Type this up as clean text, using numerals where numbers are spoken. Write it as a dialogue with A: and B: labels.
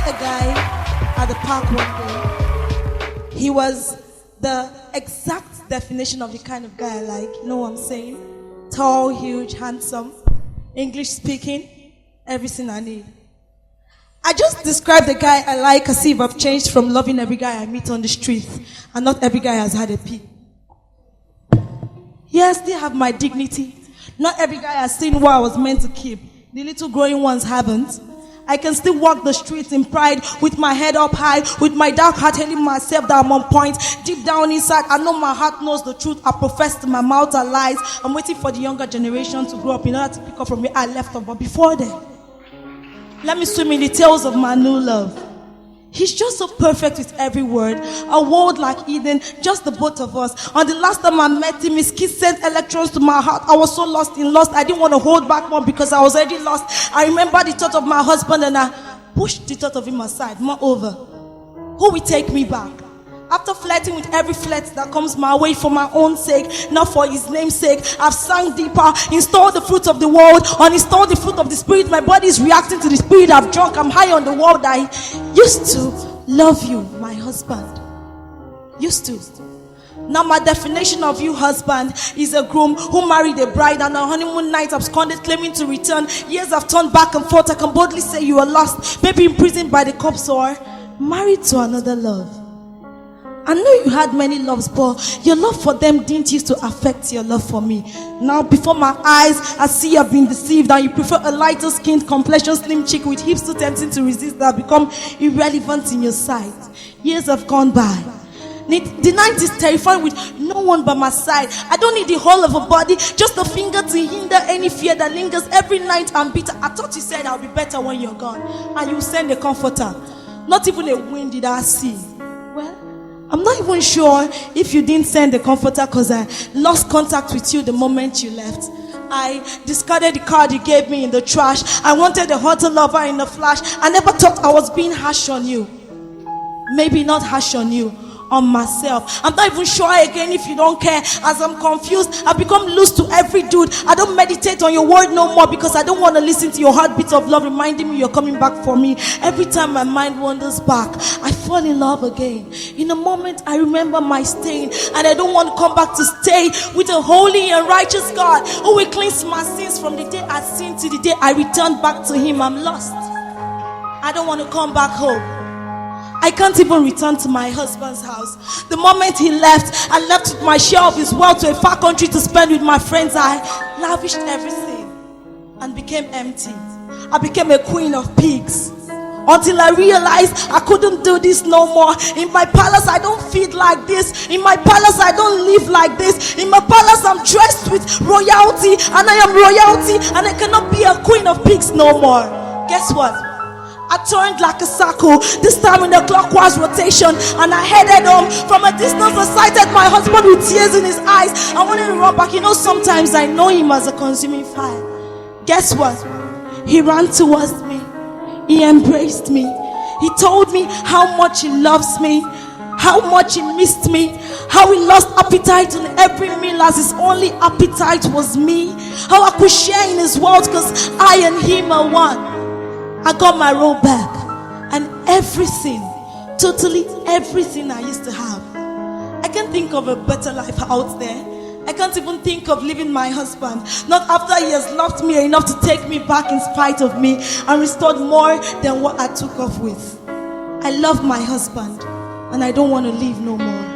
A: met a guy at the park one day. He was the exact definition of the kind of guy I like. You know what I'm saying? Tall, huge, handsome, English speaking, everything I need. I just described the guy I like as if I've changed from loving every guy I meet on the street, and not every guy has had a pee. Yes, I still have my dignity. Not every guy has seen what I was meant to keep. The little growing ones haven't. I can still walk the streets in pride, with my head up high, with my dark heart telling myself that I'm on point. Deep down inside, I know my heart knows the truth. I profess to my mouth are lies. I'm waiting for the younger generation to grow up in order to pick up from where I left off. But before then, let me swim in the tales of my new love. He's just so perfect with every word. A world like Eden, just the both of us. On the last time I met him, his kiss sent electrons to my heart. I was so lost in lust. I didn't want to hold back more because I was already lost. I remember the thought of my husband and I pushed the thought of him aside. Moreover, who will take me back? After flirting with every flirt that comes my way for my own sake, not for his name's sake, I've sunk deeper, installed the fruit of the world, uninstalled the fruit of the spirit. My body is reacting to the spirit I've drunk. I'm high on the world. I used to love you, my husband. Used to. Now my definition of you, husband, is a groom who married a bride, and on honeymoon night absconded claiming to return. Years have turned back and forth. I can boldly say you are lost, maybe imprisoned by the cops or married to another love. I know you had many loves, but your love for them didn't used to affect your love for me. Now before my eyes, I see you have been deceived, and you prefer a lighter skinned complexion, slim chick with hips too tempting to resist that become irrelevant in your sight. Years have gone by. The night is terrifying with no one by my side. I don't need the whole of a body, just a finger to hinder any fear that lingers. Every night I'm bitter. I thought you said I'll be better when you're gone, and you send a comforter. Not even a wind did I see. Well, I'm not even sure if you didn't send the comforter because I lost contact with you the moment you left. I discarded the card you gave me in the trash. I wanted a hotter lover in a flash. I never thought I was being harsh on you. Maybe not harsh on you, on myself. I'm not even sure again if you don't care. As I'm confused, I've become loose to every dude. I don't meditate on your word no more because I don't want to listen to your heartbeat of love reminding me you're coming back for me. Every time my mind wanders back, I fall in love again. In a moment I remember my stain, and I don't want to come back to stay with a holy and righteous God who will cleanse my sins from the day I sinned to the day I returned back to him. I'm lost. I don't want to come back home. I can't even return to my husband's house. The moment he left, I left with my share of his wealth to a far country to spend with my friends. I lavished everything and became empty. I became a queen of pigs until I realized I couldn't do this no more. In my palace, I don't feed like this. In my palace, I don't live like this. In my palace, I'm dressed with royalty, and I am royalty, and I cannot be a queen of pigs no more. Guess what? I turned like a circle, this time in a clockwise rotation, and I headed home. From a distance, I sighted my husband with tears in his eyes. I wanted to run back. You know, sometimes I know him as a consuming fire. Guess what? He ran towards me. He embraced me. He told me how much he loves me, how much he missed me, how he lost appetite on every meal as his only appetite was me, how I could share in his world because I and him are one. I got my role back, and everything, totally everything I used to have. I can't think of a better life out there. I can't even think of leaving my husband, not after he has loved me enough to take me back in spite of me and restored more than what I took off with. I love my husband, and I don't want to leave no more.